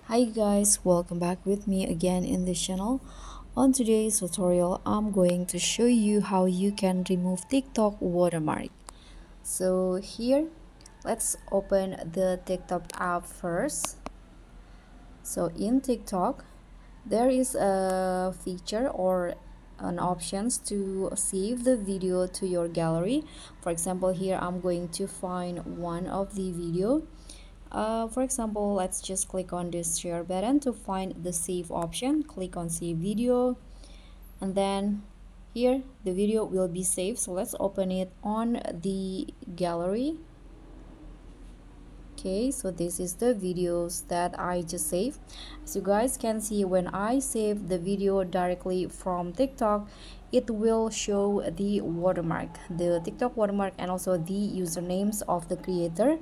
Hi guys, welcome back with me again in this channel. On today's tutorial, I'm going to show you how you can remove TikTok watermark. So here, let's open the TikTok app first. So in TikTok, there is a feature or an options to save the video to your gallery. For example, here I'm going to find one of the video. For example, let's just click on this share button to find the save option. Click on save video, and then here the video will be saved. So let's open it on the gallery. Okay, so this is the videos that I just saved. As you guys can see, when I save the video directly from TikTok, it will show the watermark, the TikTok watermark, and also the usernames of the creator.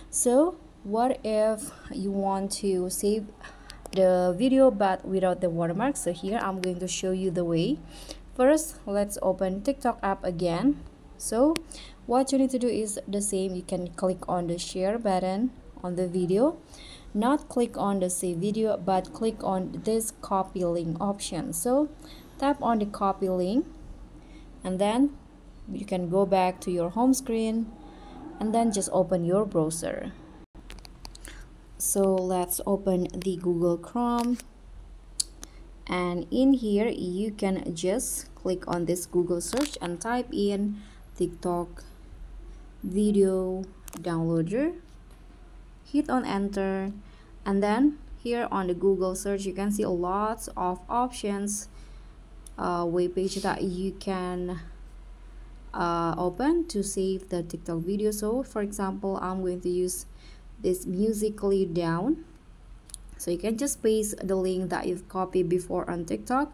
So what if you want to save the video but without the watermark? So here I'm going to show you the way. First, let's open TikTok app again. So what you need to do is the same. You can click on the share button on the video, not click on the save video, but click on this copy link option. So tap on the copy link, and then you can go back to your home screen and then just open your browser. So let's open the Google Chrome, and in here you can just click on this Google search and type in TikTok video downloader, hit on enter, and then here on the Google search you can see lots of options, web page that you can open to save the TikTok video. So for example, I'm going to use this musically down. So you can just paste the link that you've copied before on TikTok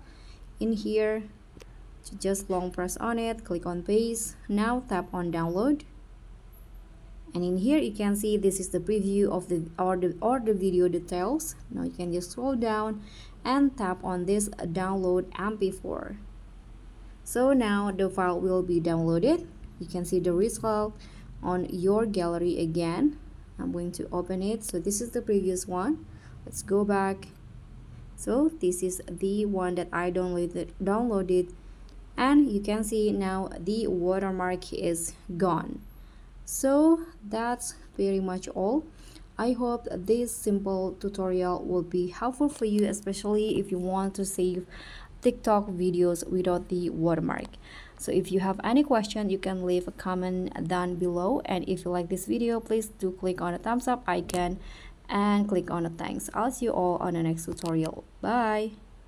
in here. Just long press on it, click on paste. Now tap on download, and in here you can see this is the preview of the video details. Now you can just scroll down and tap on this download MP4. So now the file will be downloaded. You can see the result on your gallery again. I'm going to open it. So this is the previous one. Let's go back. So this is the one that I downloaded, and you can see now the watermark is gone. So that's very much all. I hope this simple tutorial will be helpful for you, especially if you want to save TikTok videos without the watermark. So if you have any question, you can leave a comment down below, and if you like this video, please do click on the thumbs up icon and click on the thanks. I'll see you all on the next tutorial. Bye.